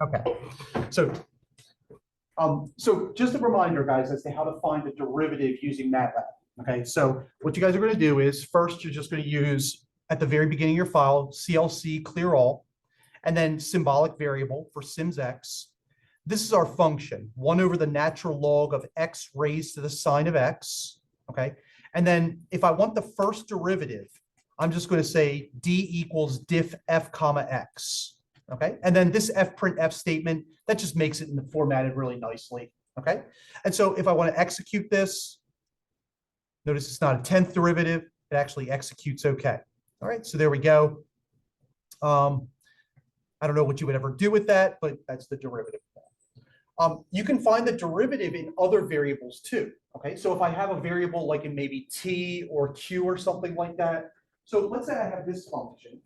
Okay. So just a reminder, guys, as to how to find the derivative using MATLAB. Okay, so what you guys are going to do is first you're just going to use at the very beginning of your file CLC clear all, and then symbolic variable for simsx. This is our function, 1 over the natural log of x raised to the sine of x. Okay, and then if I want the first derivative, I'm just going to say d equals diff f comma x. Okay, and then this f print f statement, that just makes it formatted really nicely. Okay, and so if I want to execute this, notice it's not a 10th derivative, it actually executes okay. All right, so there we go. I don't know what you would ever do with that, but that's the derivative. You can find the derivative in other variables too. Okay, so if I have a variable like in maybe t or q or something like that. So let's say I have this function.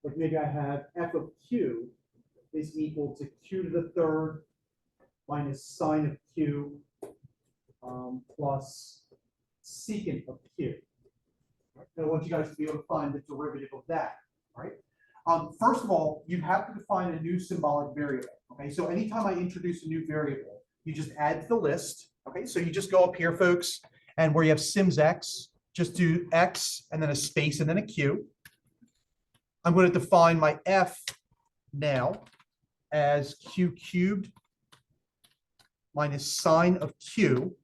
Like maybe I have f of q is equal to q to the third minus sine of q plus secant of q. And I want you guys to be able to find the derivative of that. All right. First of all, you have to define a new symbolic variable. Okay, so anytime I introduce a new variable, you just add to the list. Okay, so you just go up here, folks, and where you have simsx, just do x and then a space and then a q. I'm going to define my f now as q cubed minus sine of q.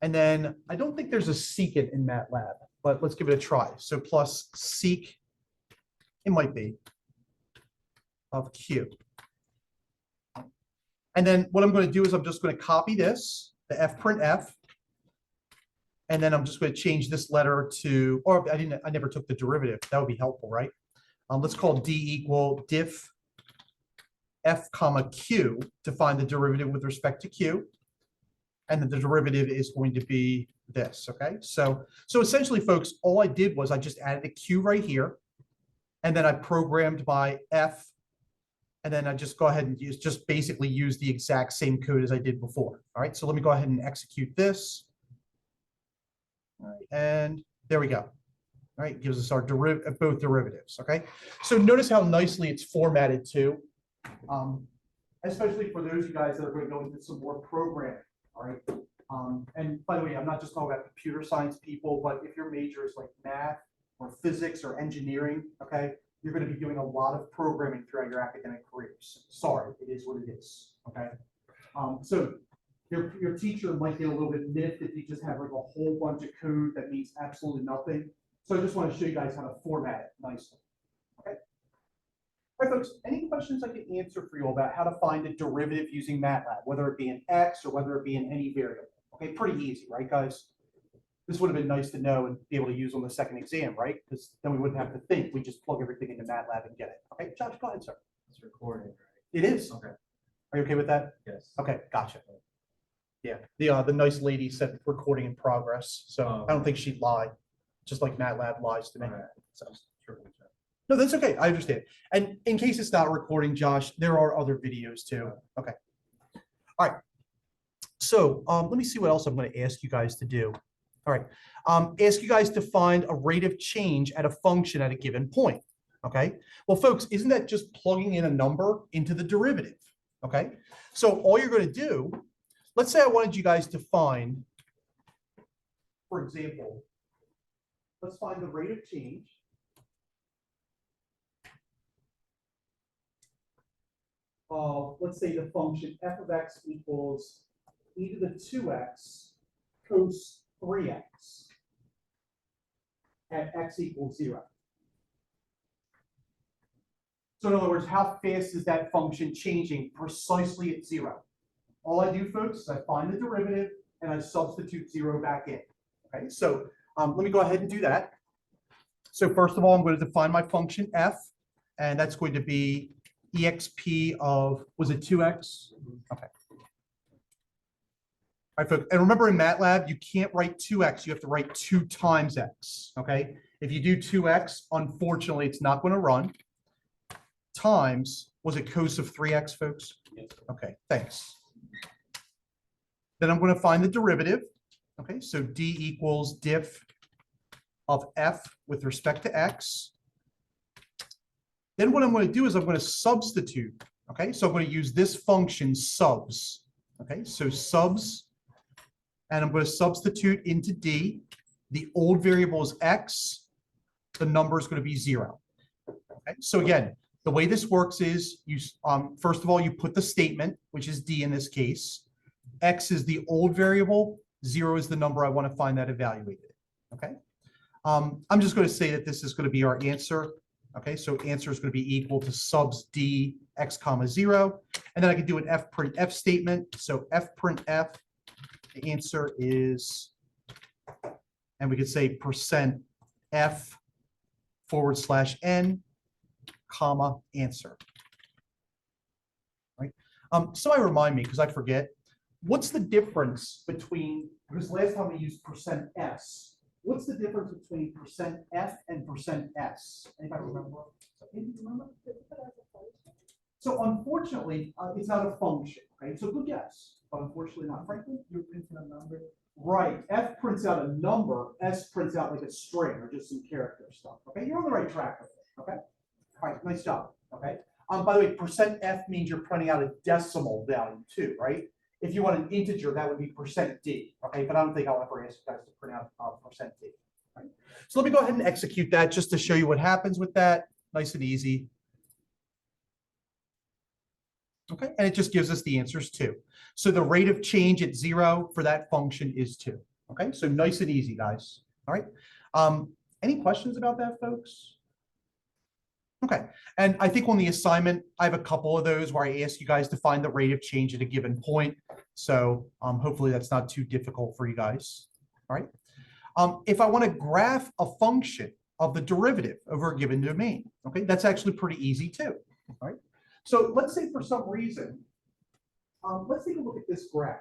And then I don't think there's a secant in MATLAB, but let's give it a try. So plus sec, it might be, of q. And then what I'm going to do is I'm just going to copy this, the f print f, and then I'm just going to change this letter to, or I never took the derivative. That would be helpful, right? Let's call d equal diff f comma q to find the derivative with respect to q. And then the derivative is going to be this, okay? So essentially, folks, all I did was I just added a q right here, and then I programmed my f, and then I just go ahead and just basically use the exact same code as I did before. All right, so let me go ahead and execute this. All right, and there we go. All right, gives us our both derivatives. Okay, so notice how nicely it's formatted too, especially for those of you guys that are going to go into some more programming. All right, and by the way, I'm not just talking about computer science people, but if your major is like math or physics or engineering, okay, you're going to be doing a lot of programming throughout your academic careers. Sorry, it is what it is. Okay, so your teacher might get a little bit miffed if you just have like a whole bunch of code that means absolutely nothing. So I just want to show you guys how to format it nicely. Okay. All right, folks, any questions I can answer for you about how to find a derivative using MATLAB, whether it be an x or whether it be in any variable? Okay, pretty easy, right, guys? This would have been nice to know and be able to use on the second exam, right? Because then we wouldn't have to think. We just plug everything into MATLAB and get it. Okay, Josh, go ahead, sir. It's recording, right? It is. Okay. Are you okay with that? Yes. Okay, gotcha. Yeah, the nice lady said recording in progress, so I don't think she'd lie, just like MATLAB lies to me. All right. So. No, that's okay. I understand. And in case it's not recording, Josh, there are other videos too. Okay. All right. So let me see what else I'm going to ask you guys to do. All right. Ask you guys to find a rate of change at a function at a given point. Okay. Well, folks, isn't that just plugging in a number into the derivative? Okay. So all you're going to do, let's say I wanted you guys to find, for example, let's find the rate of change. Let's say the function f of x equals e to the 2x cos 3x at x equals 0. So in other words, how fast is that function changing precisely at 0? All I do, folks, is I find the derivative and I substitute 0 back in. Okay, so let me go ahead and do that. So first of all, I'm going to define my function f, and that's going to be exp of, was it 2x? Okay. All right, folks, and remember in MATLAB, you can't write 2x, you have to write 2 times x, okay? If you do 2x, unfortunately, it's not going to run. Times, was it cos of 3x, folks? Yes. Okay, thanks. Then I'm going to find the derivative. Okay, so d equals diff of f with respect to x. Then what I'm going to do is I'm going to substitute, Okay, so I'm going to use this function subs. Okay, so subs, and I'm going to substitute into D. The old variable is X. The number is going to be 0. Okay, so again, the way this works is you first of all, you put the statement, which is D in this case. X is the old variable. 0 is the number I want to find that evaluated. Okay. I'm just going to say that this is going to be our answer. Okay, so answer is going to be equal to subs D X comma 0. And then I can do an F print F statement. So F print F, the answer is, and we could say percent F / N comma answer. Right. So I remind me, because I forget, what's the difference between, because last time we used percent S. What's the difference between percent F and percent S? Anybody remember? So unfortunately, it's not a function, right? So good guess, but unfortunately not. Franklin, you're printing a number. Right. F prints out a number. S prints out like a string or just some character stuff. Okay, you're on the right track with it. Okay. All right. Nice job. Okay. By the way, percent F means you're printing out a decimal value too, right? If you want an integer, that would be percent D. Okay, but I don't think I'll ever ask you guys to print out percent D. Right? So let me go ahead and execute that just to show you what happens with that. Nice and easy. Okay, and it just gives us the answers 2. So the rate of change at 0 for that function is 2. Okay, so nice and easy, guys. All right. Any questions about that, folks? Okay, and I think on the assignment, I have a couple of those where I ask you guys to find the rate of change at a given point. So hopefully that's not too difficult for you guys. All right. If I want to graph a function of the derivative over a given domain, okay, that's actually pretty easy too. All right. So let's say for some reason, let's take a look at this graph.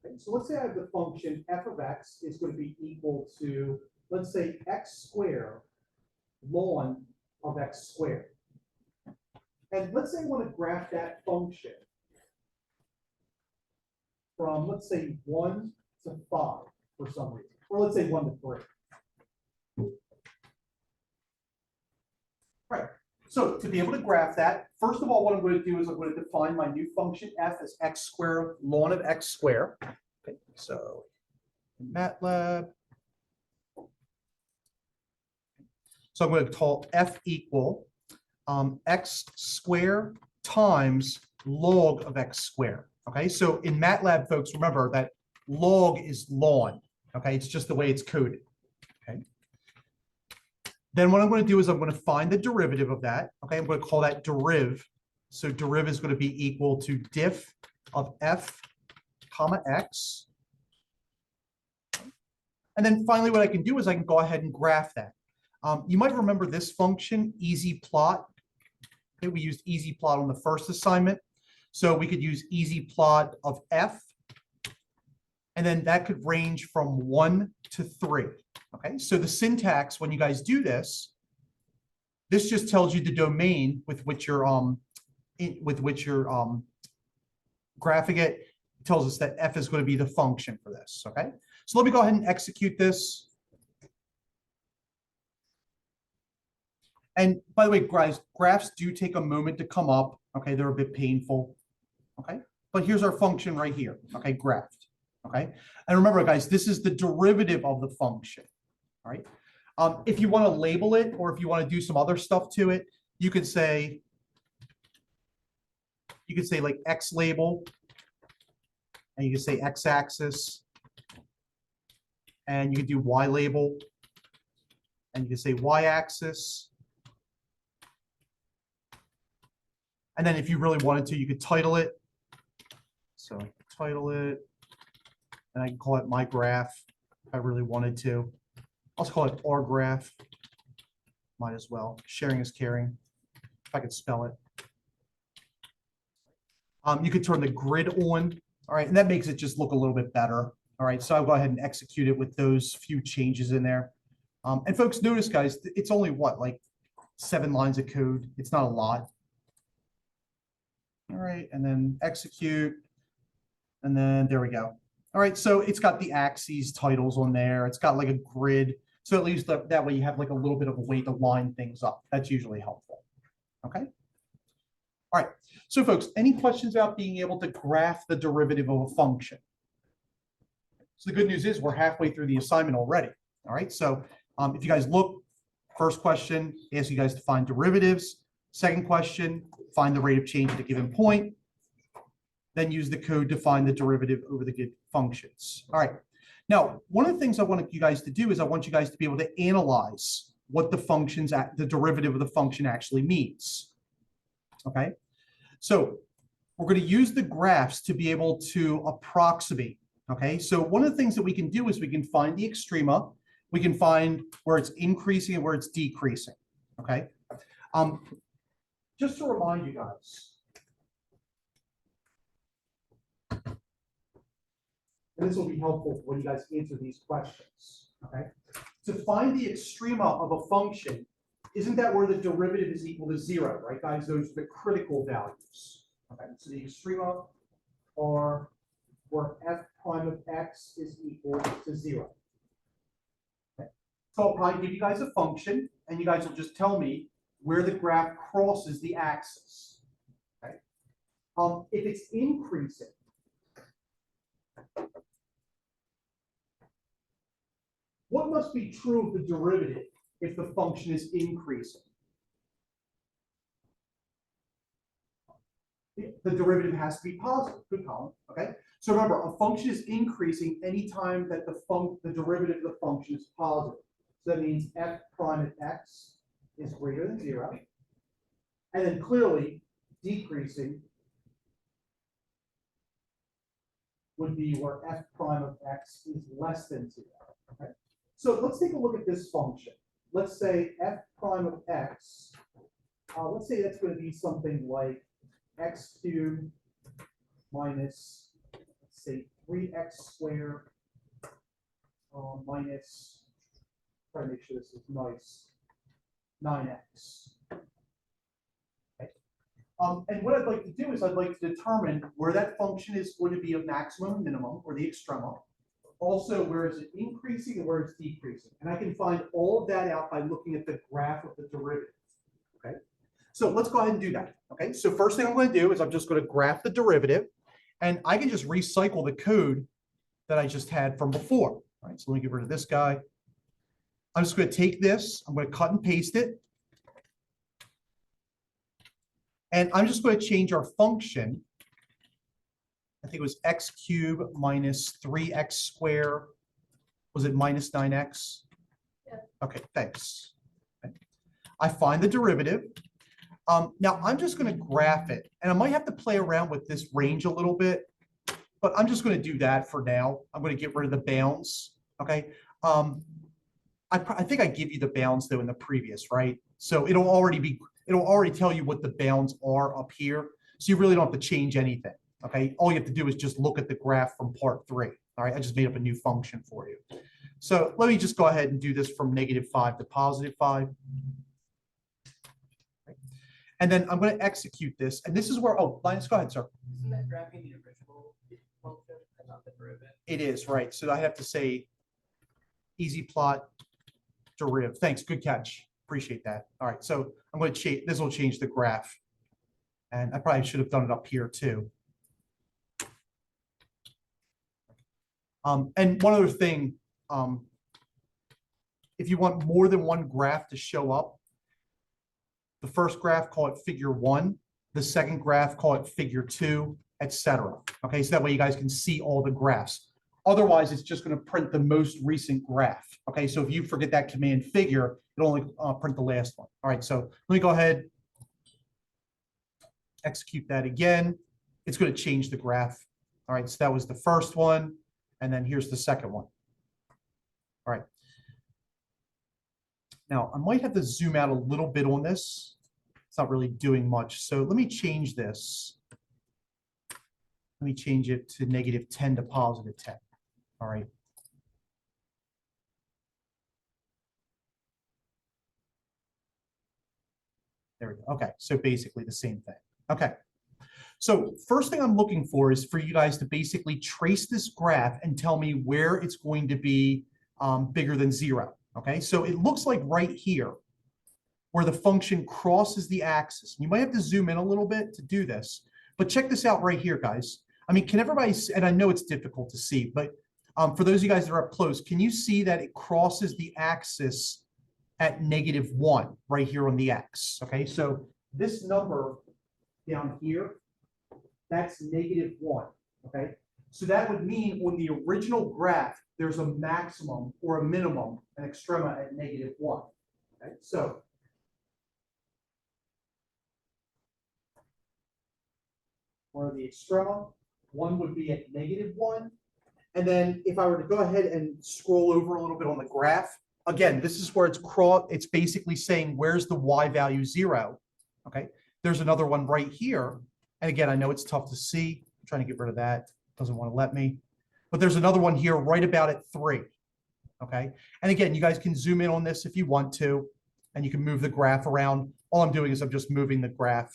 Okay? So let's say I have the function f of x is going to be equal to, let's say, x squared ln of x squared. And let's say I want to graph that function from, let's say, 1 to 5 for some reason, or let's say 1 to 3. Right. So to be able to graph that, first of all, what I'm going to do is I'm going to define my new function f as x squared ln of x squared. Okay. So in MATLAB. So I'm going to call f equal x squared times log of x squared. Okay, so in MATLAB, folks, remember that log is ln. Okay, it's just the way it's coded. Okay. Then what I'm going to do is I'm going to find the derivative of that. Okay, I'm going to call that deriv. So deriv is going to be equal to diff of f comma x. And then finally, what I can do is I can go ahead and graph that. You might remember this function, easy plot. Okay, we used easy plot on the first assignment. So we could use easy plot of f. And then that could range from 1 to 3. Okay, so the syntax, when you guys do this, this just tells you the domain with which you're graphing it. It tells us that f is going to be the function for this. Okay, so let me go ahead and execute this. And by the way, guys, graphs do take a moment to come up. Okay, they're a bit painful. Okay, but here's our function right here. Okay, graphed. Okay, and remember, guys, this is the derivative of the function. All right. If you want to label it, or if you want to do some other stuff to it, you could say like x label, and you can say x-axis, and you can do y label, and you can say y-axis. And then if you really wanted to, you could title it. So title it, and I can call it my graph if I really wanted to. I'll just call it our graph. Might as well. Sharing is caring. If I could spell it. You could turn the grid on. All right, and that makes it just look a little bit better. All right, so I'll go ahead and execute it with those few changes in there. And folks, notice, guys, it's only what, like 7 lines of code. It's not a lot. All right, and then execute, and then there we go. All right, so it's got the axes titles on there. It's got like a grid, so at least that way you have like a little bit of a way to line things up. That's usually helpful. Okay. All right, So folks, any questions about being able to graph the derivative of a function? So the good news is we're halfway through the assignment already. All right, so if you guys look, first question asks you guys to find derivatives. Second question, find the rate of change at a given point. Then use the code to find the derivative over the given functions. All right. Now, one of the things I want you guys to do is I want you guys to be able to analyze what the derivative of the function actually means. Okay. So we're going to use the graphs to be able to approximate. Okay. So one of the things that we can do is we can find the extrema. We can find where it's increasing and where it's decreasing. Okay. Just to remind you guys, and this will be helpful when you guys answer these questions, okay? To find the extrema of a function, isn't that where the derivative is equal to 0, right, guys? Those are the critical values, okay? So the extrema are where f prime of x is equal to 0. Okay. So I'll probably give you guys a function, and you guys will just tell me where the graph crosses the axis, okay? If it's increasing, what must be true of the derivative if the function is increasing? The derivative has to be positive. Good, Colin. Okay. So remember, a function is increasing anytime that the derivative of the function is positive. So that means f prime of x is greater than 0. And then clearly decreasing would be where f prime of x is less than 0. Okay. So let's take a look at this function. Let's say f prime of x, let's say that's going to be something like x cubed minus, let's say 3x squared minus, try to make sure this is nice, 9x. Okay. And what I'd like to do is I'd like to determine where that function is going to be a maximum and minimum, or the extrema. Also, where is it increasing and where it's decreasing? And I can find all of that out by looking at the graph of the derivative. Okay, so let's go ahead and do that. Okay, so first thing I'm going to do is I'm just going to graph the derivative, and I can just recycle the code that I just had from before. All right, so let me get rid of this guy. I'm just going to take this, I'm going to cut and paste it, and I'm just going to change our function. I think it was x cubed minus 3x squared. Was it minus 9x? Yeah. Okay, thanks. Okay. I find the derivative. Now I'm just going to graph it, and I might have to play around with this range a little bit, but I'm just going to do that for now. I'm going to get rid of the bounds. Okay. I think I give you the bounds though in the previous, right? So it'll already tell you what the bounds are up here. So you really don't have to change anything. Okay, all you have to do is just look at the graph from part 3. All right, I just made up a new function for you. So let me just go ahead and do this from -5 to +5. Okay. And then I'm going to execute this. And this is where, oh, Linus, go ahead, sir. Isn't that graphing the original function and not the derivative? It is, right. So I have to say easy plot derivative. Thanks, good catch. Appreciate that. All right, so I'm going to change, this will change the graph. And I probably should have done it up here too. And one other thing, if you want more than one graph to show up, the first graph, call it figure 1, the second graph, call it figure 2, etc. Okay, so that way you guys can see all the graphs. Otherwise, it's just going to print the most recent graph. Okay, so if you forget that command figure, it'll only print the last one. All right, so let me go ahead, execute that again. It's going to change the graph. All right, so that was the first one. And then here's the second one. All right. Now, I might have to zoom out a little bit on this. It's not really doing much. So let me change this. Let me change it to -10 to +10. All right. There we go. Okay, so basically the same thing. Okay. So first thing I'm looking for is for you guys to basically trace this graph and tell me where it's going to be bigger than 0. Okay, so it looks like right here. where the function crosses the axis. You might have to zoom in a little bit to do this, but check this out right here, guys. I mean, can everybody, and I know it's difficult to see, but for those of you guys that are up close, can you see that it crosses the axis at -1 right here on the X? Okay, so this number down here, that's -1, okay? So that would mean on the original graph, there's a maximum or a minimum, an extrema at -1, okay? So for the extrema, 1 would be at -1. And then if I were to go ahead and scroll over a little bit on the graph, again, this is where it's basically saying, where's the Y value 0? Okay, there's another one right here. And again, I know it's tough to see. I'm trying to get rid of that. Doesn't want to let me. But there's another one here right about at 3. Okay, and again, you guys can zoom in on this if you want to, and you can move the graph around. All I'm doing is I'm just moving the graph.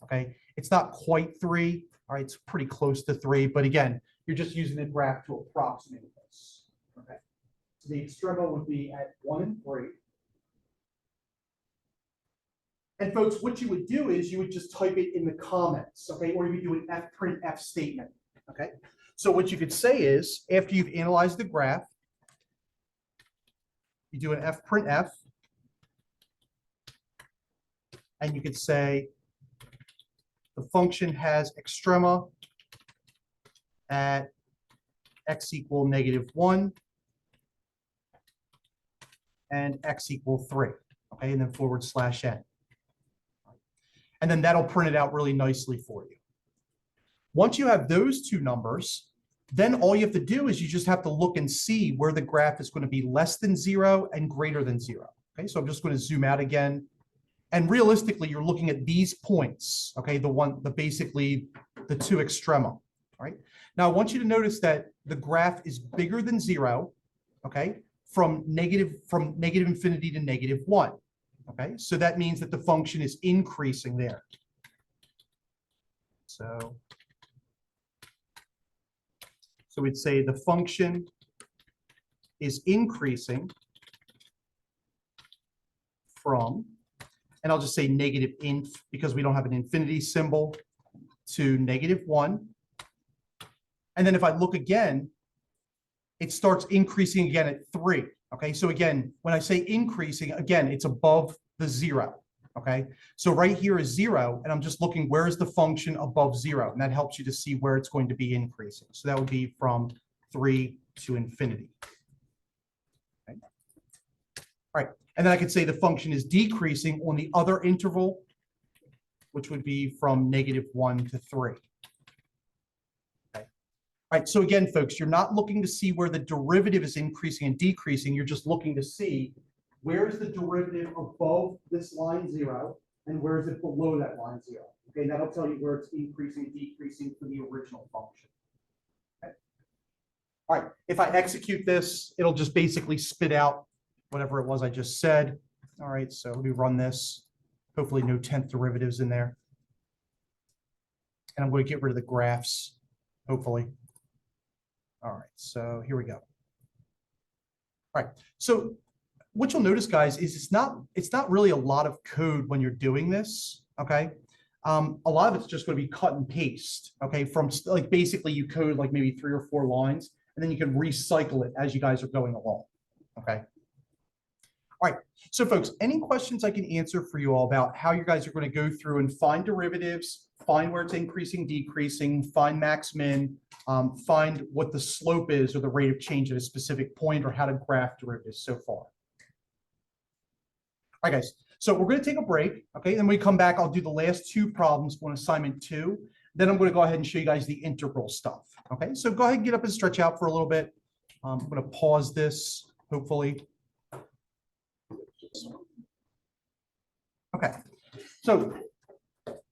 Okay, it's not quite 3. All right, it's pretty close to 3. But again, you're just using the graph to approximate this. Okay, so the extrema would be at 1 and 3. And folks, what you would do is you would just type it in the comments, okay? Or you would do an fprintf statement, okay? So what you could say is, after you've analyzed the graph, you do an fprintf, and you could say the function has extrema at x equal -1 and x equal 3, okay? And then /n. And then that'll print it out really nicely for you. Once you have those two numbers, then all you have to do is you just have to look and see where the graph is going to be less than 0 and greater than 0. Okay, so I'm just going to zoom out again. And realistically, you're looking at these points, okay, basically the 2 extrema, all right? Now, I want you to notice that the graph is bigger than 0, okay, from negative infinity to -1. Okay, so that means that the function is increasing there. So we'd say the function is increasing from, and I'll just say -inf because we don't have an infinity symbol, to -1. And then if I look again, it starts increasing again at 3. Okay, so again, when I say increasing, again, it's above the 0. Okay, so right here is 0, and I'm just looking where is the function above 0, and that helps you to see where it's going to be increasing. So that would be from 3 to infinity. Okay. All right, and then I could say the function is decreasing on the other interval, which would be from -1 to 3. All right, so again, folks, you're not looking to see where the derivative is increasing and decreasing. You're just looking to see where is the derivative above this line 0 and where is it below that line 0. Okay, and that'll tell you where it's increasing and decreasing for the original function. Okay. All right, if I execute this, it'll just basically spit out whatever it was I just said. All right, so let me run this. Hopefully no 10th derivatives in there. And I'm going to get rid of the graphs, hopefully. All right, so here we go. All right, so what you'll notice, guys, is it's not really a lot of code when you're doing this, okay? A lot of it's just going to be cut and paste, okay? From like basically you code like maybe 3 or 4 lines, and then you can recycle it as you guys are going along, okay? All right, so folks, any questions I can answer for you all about how you guys are going to go through and find derivatives, find where it's increasing, decreasing, find max min, find what the slope is or the rate of change at a specific point, or how to graph derivatives so far. All right, guys, so we're going to take a break, okay? Then when we come back, I'll do the last 2 problems on assignment 2. Then I'm going to go ahead and show you guys the integral stuff, okay? So go ahead and get up and stretch out for a little bit. I'm going to pause this, hopefully. Okay, so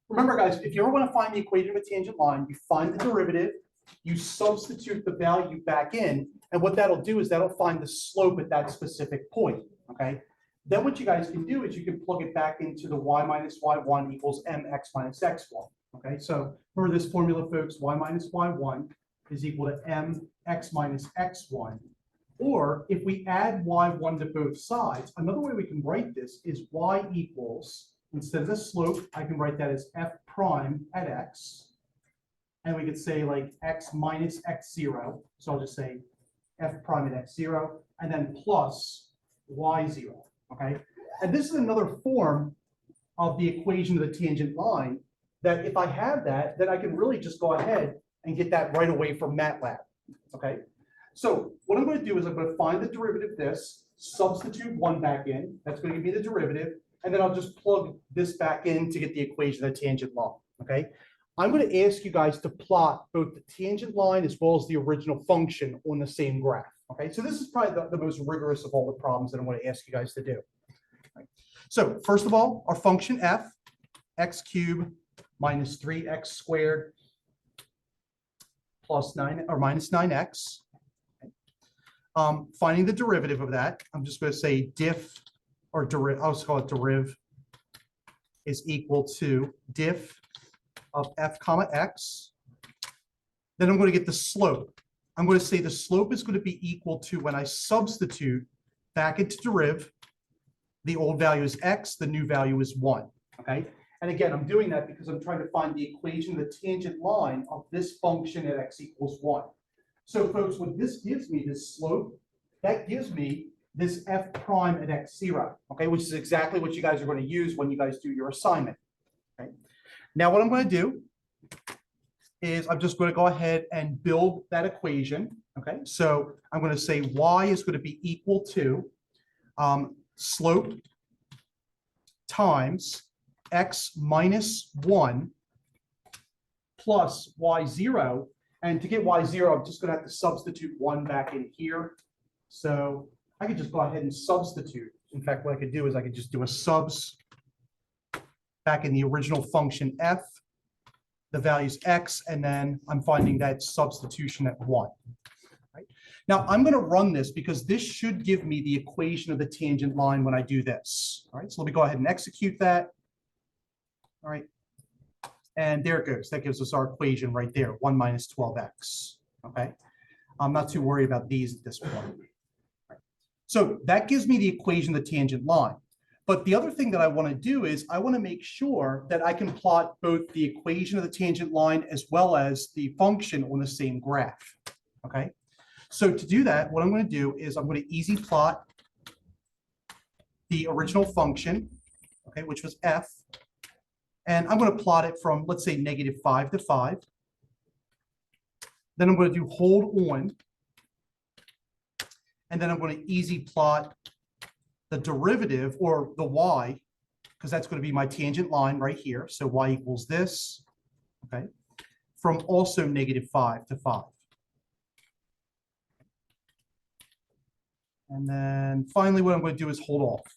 remember, guys, if you ever want to find the equation of a tangent line, you find the derivative, you substitute the value back in, and what that'll do is that'll find the slope at that specific point, okay? Then what you guys can do is you can plug it back into the y minus y1 equals mx minus x1, okay? So remember this formula, folks, y minus y1 is equal to mx minus x1 Or if we add y1 to both sides, another way we can write this is y equals, instead of the slope, I can write that as f prime at x. And we could say like x minus x0. So I'll just say f prime at x0, and then plus y0, okay? And this is another form of the equation of the tangent line that if I have that, then I can really just go ahead and get that right away from MATLAB, okay? So what I'm going to do is I'm going to find the derivative of this, substitute 1 back in, that's going to give me the derivative, and then I'll just plug this back in to get the equation of the tangent line, okay? I'm going to ask you guys to plot both the tangent line as well as the original function on the same graph, okay? So this is probably the most rigorous of all the problems that I'm going to ask you guys to do. So first of all, our function f, x cubed minus 3x squared plus 9 or minus 9x. Finding the derivative of that, I'm just going to say diff or deriv, I'll just call it deriv is equal to diff of f comma x. Then I'm going to get the slope. I'm going to say the slope is going to be equal to, when I substitute back into deriv, the old value is x, the new value is 1, okay? And again, I'm doing that because I'm trying to find the equation of the tangent line of this function at x equals 1. So folks, what this gives me, this slope, that gives me this f prime at x0, okay, which is exactly what you guys are going to use when you guys do your assignment. Okay. Now what I'm going to do is I'm just going to go ahead and build that equation, okay? So I'm going to say y is going to be equal to slope times x minus 1 plus y0. And to get y0, I'm just going to have to substitute 1 back in here. So I could just go ahead and substitute. In fact, what I could do is I could just do a subs back in the original function f, the value's x, and then I'm finding that substitution at 1. Right? Now I'm going to run this because this should give me the equation of the tangent line when I do this. All right, so let me go ahead and execute that. All right. And there it goes. That gives us our equation right there, 1 minus 12x. Okay. I'm not too worried about these at this point. Right. So that gives me the equation of the tangent line. But the other thing that I want to do is I want to make sure that I can plot both the equation of the tangent line as well as the function on the same graph. Okay. So to do that, what I'm going to do is I'm going to easy plot the original function, okay, which was f. And I'm going to plot it from, let's say, -5 to 5. Then I'm going to do hold on. And then I'm going to easy plot the derivative, or the y, because that's going to be my tangent line right here. So y equals this, okay, from also -5 to 5. And then finally, what I'm going to do is hold off.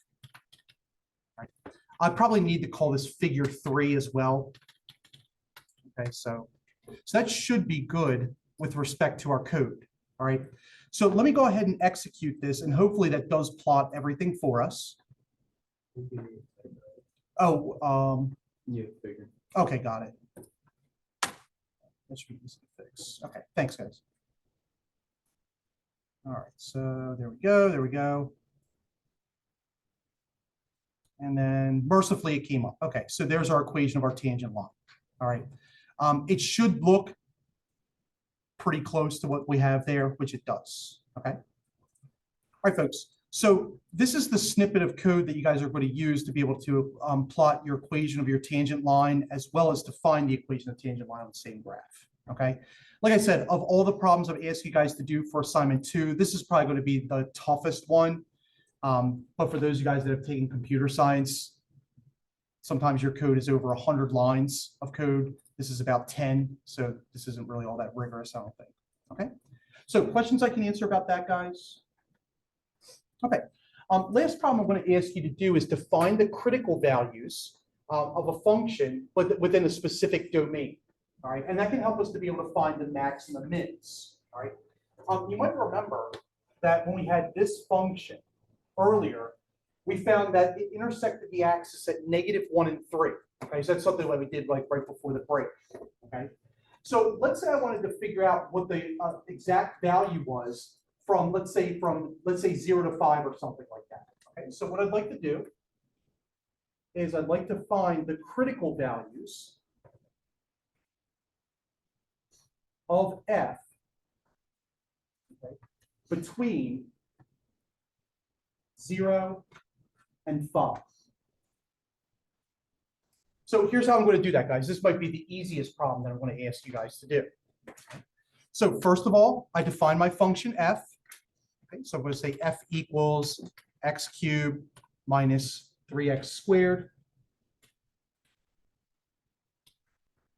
I probably need to call this figure 3 as well. Okay, so that should be good with respect to our code. All right, so let me go ahead and execute this, and hopefully that does plot everything for us. Oh, Yeah, figure. okay, got it. That should be easy to fix. Okay, thanks, guys. All right, so there we go, there we go. And then mercifully it came up. Okay, so there's our equation of our tangent line. All right, it should look pretty close to what we have there, which it does. Okay. All right, folks. So this is the snippet of code that you guys are going to use to be able to plot your equation of your tangent line, as well as to find the equation of tangent line on the same graph. Okay. Like I said, of all the problems I've asked you guys to do for assignment 2, this is probably going to be the toughest one. But for those of you guys that have taken computer science, sometimes your code is over 100 lines of code. This is about 10, so this isn't really all that rigorous, I don't think. Okay, so questions I can answer about that, guys? Okay, last problem I'm going to ask you to do is to find the critical values of a function, but within a specific domain. All right, and that can help us to be able to find the max and the mins. All right, you might remember that when we had this function earlier, we found that it intersected the axis at -1 and 3. Okay, so that's something that we did like right before the break. Okay, so let's say I wanted to figure out what the exact value was from, let's say 0 to 5 or something like that. Okay, so what I'd like to do is I'd like to find the critical values of f, okay, between 0 and 5. So here's how I'm going to do that, guys. This might be the easiest problem that I'm going to ask you guys to do. So first of all, I define my function f. Okay, so I'm going to say f equals x cubed minus 3x squared,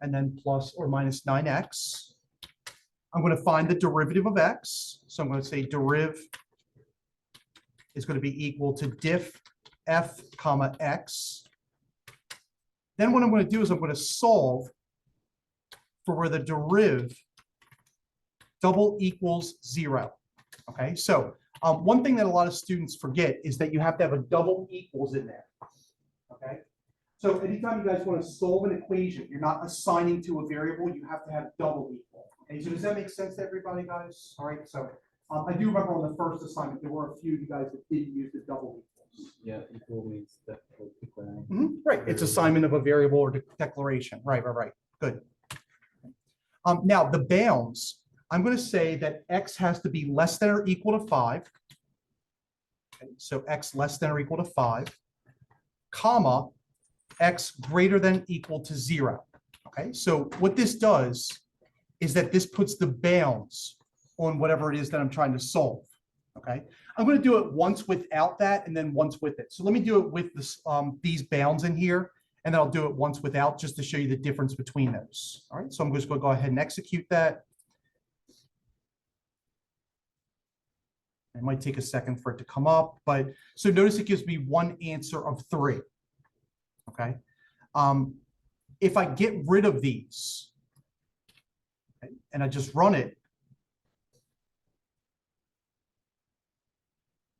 and then plus or minus 9x. I'm going to find the derivative of x. So I'm going to say deriv is going to be equal to diff f comma x. Then what I'm going to do is I'm going to solve for where the deriv double equals 0. Okay, so one thing that a lot of students forget is that you have to have a double equals in there. Okay, so anytime you guys want to solve an equation, you're not assigning to a variable, you have to have double equal. Okay, so does that make sense to everybody, guys? All right, so I do remember on the first assignment, there were a few of you guys that didn't use the double equals. Yeah, equal means that equal. Right, it's assignment of a variable or declaration. Right. Good. Now the bounds, I'm going to say that x has to be less than or equal to 5. Okay, so x less than or equal to 5, comma, x greater than equal to 0. Okay, so what this does is that this puts the bounds on whatever it is that I'm trying to solve. Okay, I'm going to do it once without that and then once with it. So let me do it with this, these bounds in here, and then I'll do it once without just to show you the difference between those. All right, so I'm just going to go ahead and execute that. It might take a second for it to come up, but so notice it gives me one answer of 3. Okay, if I get rid of these, okay, and I just run it,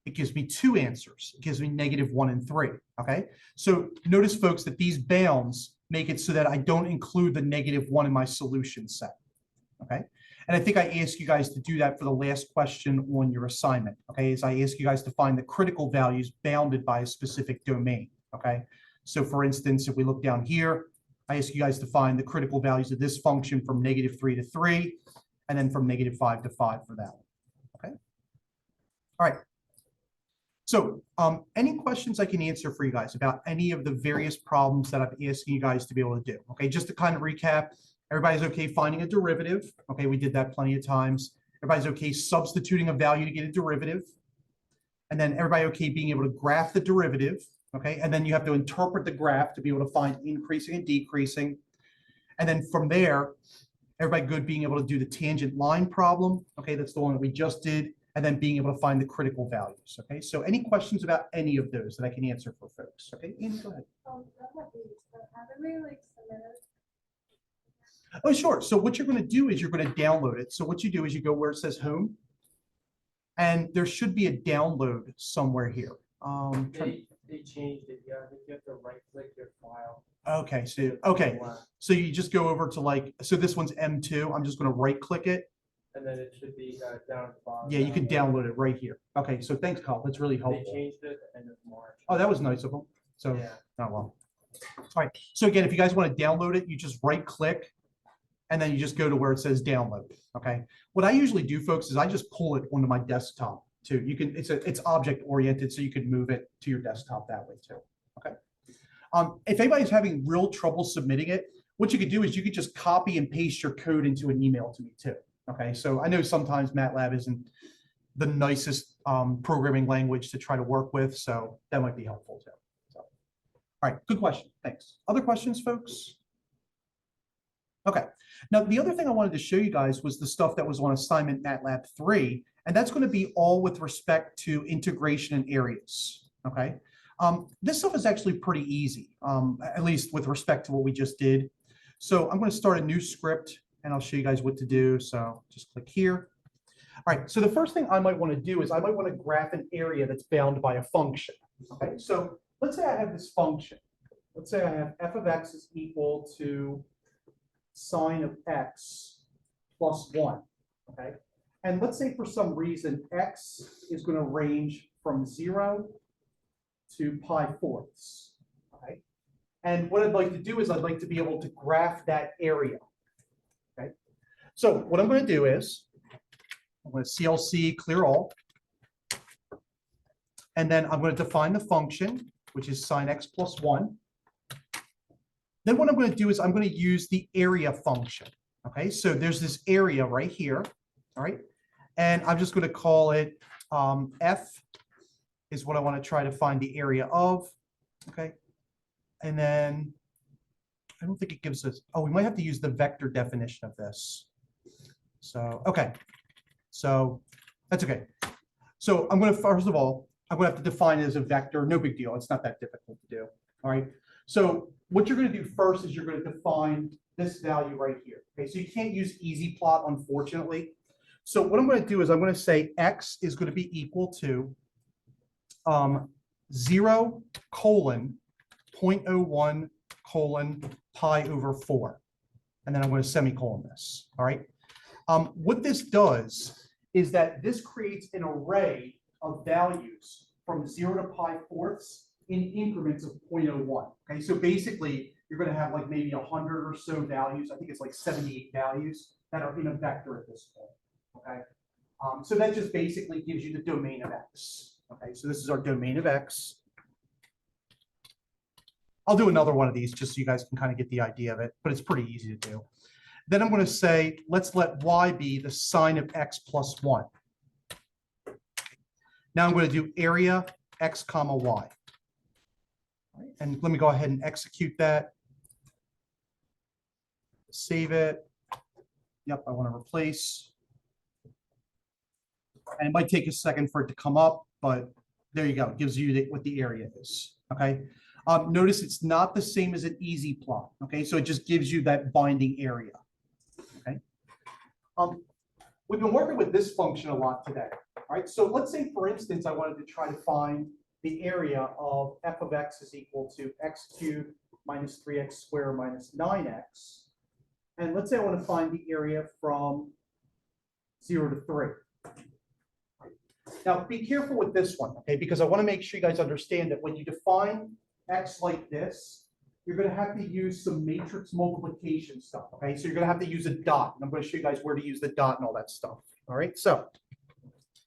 it gives me 2 answers. It gives me -1 and 3. Okay, so notice, folks, that these bounds make it so that I don't include the -1 in my solution set. Okay, and I think I asked you guys to do that for the last question on your assignment. Okay, is I asked you guys to find the critical values bounded by a specific domain. Okay, so for instance, if we look down here, I ask you guys to find the critical values of this function from -3 to 3, and then from -5 to 5 for that one. Okay, all right. So any questions I can answer for you guys about any of the various problems that I'm asking you guys to be able to do? Okay, just to kind of recap, everybody's okay finding a derivative. Okay, we did that plenty of times. Everybody's okay substituting a value to get a derivative. And then everybody okay being able to graph the derivative. Okay, and then you have to interpret the graph to be able to find increasing and decreasing. And then from there, everybody good being able to do the tangent line problem. Okay, that's the one that we just did. And then being able to find the critical values. Okay, so any questions about any of those that I can answer for folks? Okay, Ian, go ahead. Oh, sure. So what you're going to do is you're going to download it. So what you do is you go where it says home, and there should be a download somewhere here. They changed it. Yeah, I think you have to right click your file. Okay, so you just go over to like, so this one's M2. I'm just going to right click it. And then it should be down at the bottom. Yeah, you can download it right here. Okay, so thanks, Carl. That's really They helpful. changed it at the end of March. Oh, that was nice of them. So, Yeah. oh well. All right. So again, if you guys want to download it, you just right click, and then you just go to where it says download. Okay. What I usually do, folks, is I just pull it onto my desktop too. You can, it's object oriented, so you can move it to your desktop that way too. Okay. If anybody's having real trouble submitting it, what you could do is you could just copy and paste your code into an email to me too. Okay, so I know sometimes MATLAB isn't the nicest programming language to try to work with, so that might be helpful too. So, all right, good question. Thanks. Other questions, folks? Okay. Now, the other thing I wanted to show you guys was the stuff that was on assignment MATLAB 3, and that's going to be all with respect to integration and areas. Okay. This stuff is actually pretty easy, at least with respect to what we just did. So I'm going to start a new script, and I'll show you guys what to do. So just click here. All right, so the first thing I might want to do is I might want to graph an area that's bound by a function. Okay, so let's say I have this function. Let's say I have f of x is equal to sine of x plus 1. Okay, And let's say for some reason, X is going to range from 0 to pi fourths. Okay. And what I'd like to do is I'd like to be able to graph that area. Okay. So what I'm going to do is I'm going to CLC clear all. And then I'm going to define the function, which is sine x plus 1. Then what I'm going to do is I'm going to use the area function. Okay, so there's this area right here. All right. And I'm just going to call it F is what I want to try to find the area of. Okay. And then I don't think it gives us, oh, we might have to use the vector definition of this. So, okay. So that's okay. So I'm going to, first of all, I'm going to have to define it as a vector. No big deal. It's not that difficult to do. All right. So what you're going to do first is you're going to define this value right here. Okay. So you can't use easy plot, unfortunately. So what I'm going to do is I'm going to say X is going to be equal to 0 colon 0.01 colon pi over 4. And then I'm going to semicolon this. All right. What this does is that this creates an array of values from 0 to pi fourths in increments of 0.01. Okay, so basically you're going to have like maybe 100 or so values. I think it's like 78 values that are in a vector at this point. Okay, so that just basically gives you the domain of X. Okay, so this is our domain of X. I'll do another one of these just so you guys can kind of get the idea of it, but it's pretty easy to do. Then I'm going to say, let's let Y be the sine of X plus 1. Now I'm going to do area X comma Y. And let me go ahead and execute that. Save it. Yep, I want to replace. And it might take a second for it to come up, but there you go. It gives you what the area is. Okay. Notice it's not the same as an easy plot. Okay, so it just gives you that binding area. Okay. We've been working with this function a lot today. All right, so let's say, for instance, I wanted to try to find the area of f of x is equal to x cubed minus 3x squared minus 9x. And let's say I want to find the area from 0 to 3. Now, be careful with this one, okay, because I want to make sure you guys understand that when you define x like this, you're going to have to use some matrix multiplication stuff, okay? So you're going to have to use a dot, and I'm going to show you guys where to use the dot and all that stuff, all right? So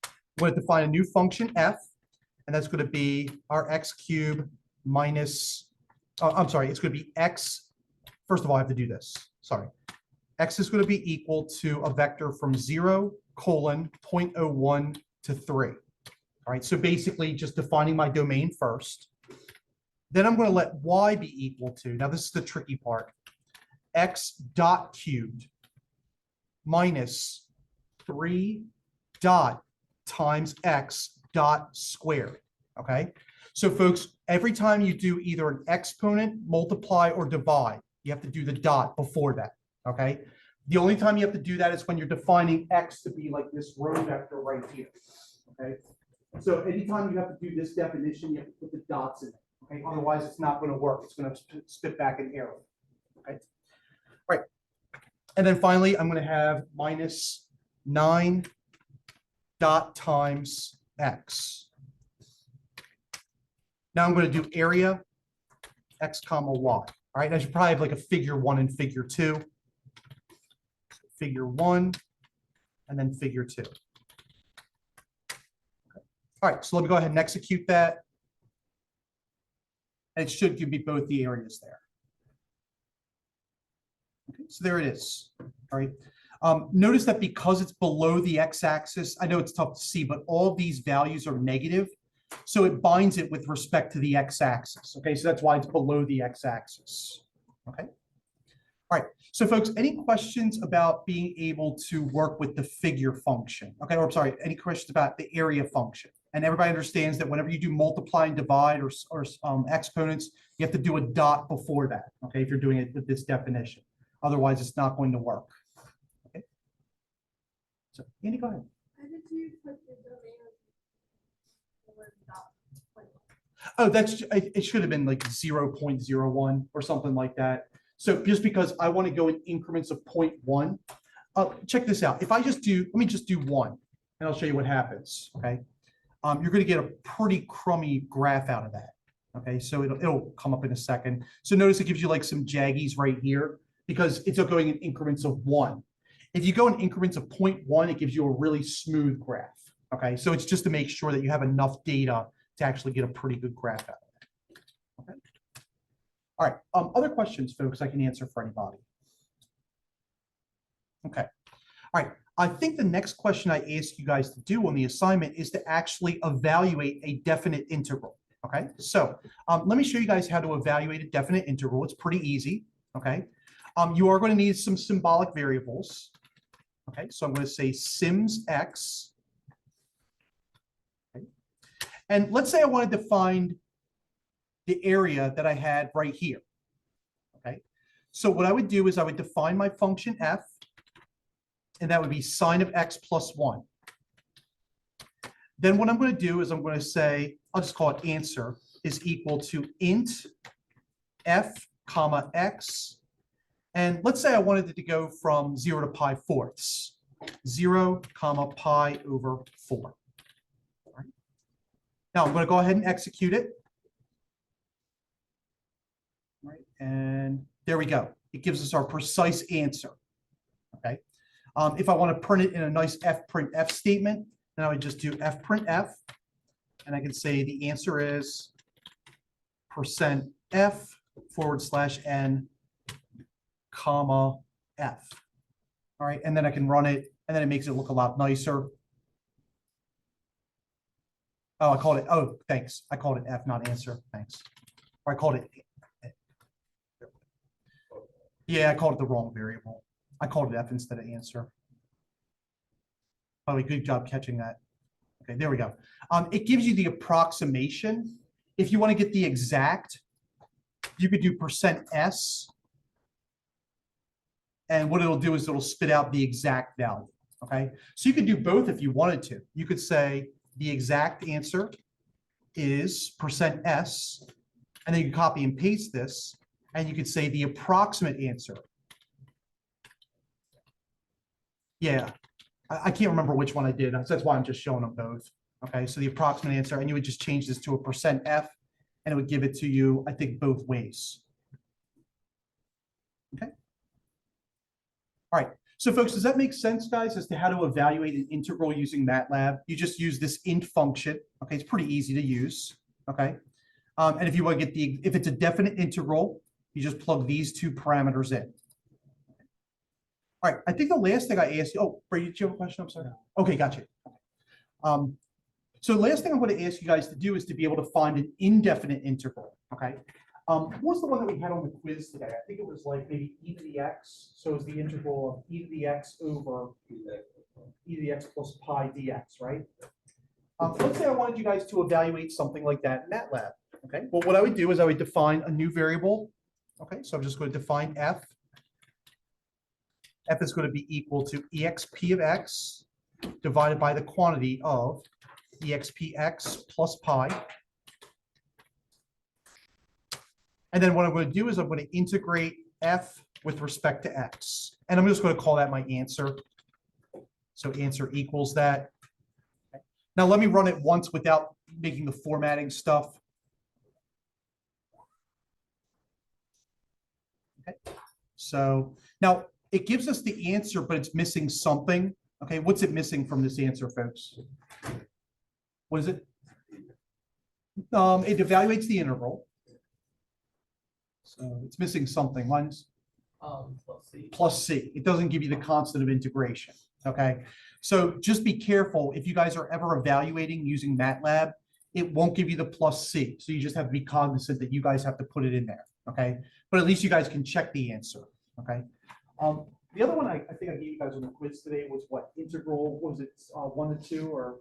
I'm going to define a new function f, and that's going to be our x cubed minus, I'm sorry, it's going to be x. First of all, I have to do this. Sorry. X is going to be equal to a vector from 0 colon 0.01 to 3. All right, so basically just defining my domain first. Then I'm going to let y be equal to, now this is the tricky part, x dot cubed minus 3 dot times x dot squared. Okay, so folks, every time you do either an exponent, multiply, or divide, you have to do the dot before that. Okay, the only time you have to do that is when you're defining x to be like this row vector right here. Okay, so anytime you have to do this definition, you have to put the dots in it. Okay, otherwise it's not going to work. It's going to spit back an error. Okay, all right, and then finally I'm going to have minus 9 dot times x. Now I'm going to do area x comma y. All right, I should probably have like a figure 1 and figure 2. Figure 1 and then figure 2. Okay. All right, so let me go ahead and execute that. And it should give me both the areas there. Okay, so there it is. All right. Notice that because it's below the x-axis, I know it's tough to see, but all of these values are negative. So it binds it with respect to the x-axis. Okay, so that's why it's below the x-axis. Okay. All right. So folks, any questions about being able to work with the figure function? Okay, or I'm sorry, any questions about the area function? And everybody understands that whenever you do multiply and divide or exponents, you have to do a dot before that, okay, if you're doing it with this definition. Otherwise, it's not going to work. Okay. So, Andy, go ahead. How did you put the domain of the word dot? Oh, it should have been like 0.01 or something like that. So just because I want to go in increments of 0.1, check this out. If I just do, let me just do one, and I'll show you what happens, okay? You're gonna get a pretty crummy graph out of that, okay? So it'll come up in a second. So notice it gives you like some jaggies right here because it's going in increments of 1. If you go in increments of 0.1, it gives you a really smooth graph, okay? So it's just to make sure that you have enough data to actually get a pretty good graph out of it, okay? All right, other questions, folks, I can answer for anybody. Okay, all right. I think the next question I ask you guys to do on the assignment is to actually evaluate a definite integral, okay? So let me show you guys how to evaluate a definite integral. It's pretty easy, okay? You are going to need some symbolic variables, okay? So I'm going to say sims x, okay? And let's say I wanted to find the area that I had right here, okay? So what I would do is I would define my function f, and that would be sine of x plus 1. Then what I'm going to do is I'm going to say, I'll just call it answer, is equal to int f comma x. And let's say I wanted it to go from 0 to pi fourths. 0 comma pi over 4. All right. Now I'm going to go ahead and execute it. All right. And there we go. It gives us our precise answer. Okay. If I want to print it in a nice fprintf statement, then I would just do fprintf, and I can say the answer is %f/n, comma f. All right, and then I can run it, and then it makes it look a lot nicer. Oh, I called it, oh, thanks. I called it f, not answer, thanks. Or I called it, yeah, I called it the wrong variable. I called it f instead of answer. By the way, good job catching that. Okay, there we go. It gives you the approximation. If you want to get the exact, you could do %s. And what it'll do is it'll spit out the exact value. Okay, so you could do both if you wanted to. You could say the exact answer is %s, and then you can copy and paste this, and you could say the approximate answer. Yeah, I can't remember which one I did. That's why I'm just showing them both. Okay, so the approximate answer, and you would just change this to a %f, and it would give it to you, I think, both ways. Okay. All right. So folks, does that make sense, guys, as to how to evaluate an integral using MATLAB? You just use this int function. Okay, it's pretty easy to use. Okay. And if you want to get if it's a definite integral, you just plug these two parameters in. All right, I think the last thing I asked you, oh, Brady, did you have a question? I'm sorry. Okay, gotcha. So the last thing I'm going to ask you guys to do is to be able to find an indefinite integral, okay? What was the one that we had on the quiz today? I think it was like maybe e to the x. So it's the integral of e to the x over e to the x plus pi dx, right? Let's say I wanted you guys to evaluate something like that in MATLAB, okay? Well, what I would do is I would define a new variable, okay? So I'm just going to define f. F is going to be equal to exp of x divided by the quantity of expx plus pi. And then what I'm going to do is I'm going to integrate f with respect to x. And I'm just going to call that my answer. So answer equals that. Now let me run it once without making the formatting stuff. Okay. So now it gives us the answer, but it's missing something. Okay, what's it missing from this answer, folks? What is it? It evaluates the integral. So it's missing something. Mine's Plus C. plus C. It doesn't give you the constant of integration. Okay, so just be careful if you guys are ever evaluating using MATLAB, it won't give you the plus C. So you just have to be cognizant that you guys have to put it in there. Okay, but at least you guys can check the answer. Okay. The other one I think I gave you guys on the quiz today was what? Integral, what was it, 1 to 2 or?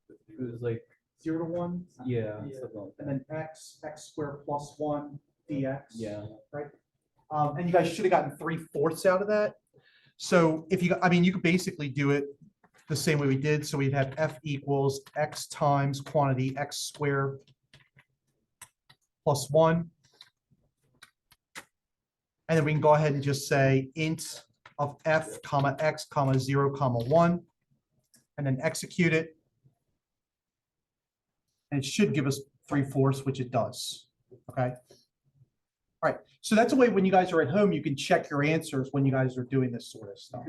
It was like 0 to 1? yeah, Yeah. something like And that. then x squared plus 1 dx. Yeah. Right? And you guys should have gotten 3/4 out of that. So if you, I mean, you could basically do it the same way we did. So we'd have f equals x times quantity x squared plus 1. And then we can go ahead and just say int of f comma x comma 0 comma 1, and then execute it. And it should give us 3/4, which it does. Okay. All right. So that's a way when you guys are at home, you can check your answers when you guys are doing this sort of stuff.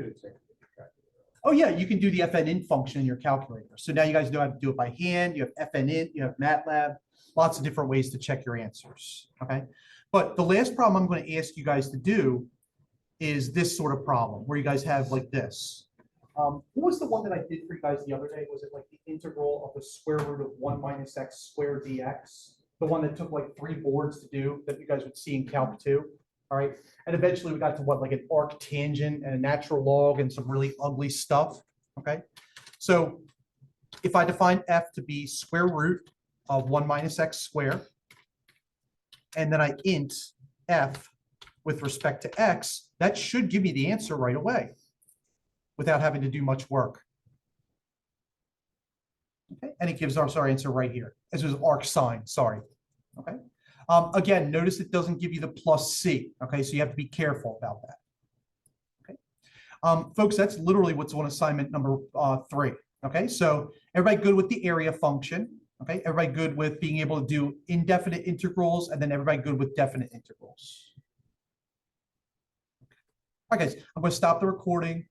Oh yeah, you can do the fn_int function in your calculator. So now you guys know how to do it by hand. You have fn_int, you have MATLAB, lots of different ways to check your answers. Okay. But the last problem I'm going to ask you guys to do is this sort of problem where you guys have like this. What was the one that I did for you guys the other day? Was it like the integral of the square root of 1 minus x squared dx? The one that took like 3 boards to do that you guys would see in Calc 2. All right. And eventually we got to what, like an arc tangent and a natural log and some really ugly stuff. Okay. So if I define f to be square root of 1 minus x squared, and then I int f with respect to x, that should give me the answer right away without having to do much work. Okay, and it gives our answer right here. This was arc sine, sorry. Okay. Again, notice it doesn't give you the plus c. Okay, so you have to be careful about that. Okay, folks, that's literally what's on assignment number 3. Okay, so everybody good with the area function? Okay, everybody good with being able to do indefinite integrals, and then everybody good with definite integrals? Okay, guys, I'm going to stop the recording.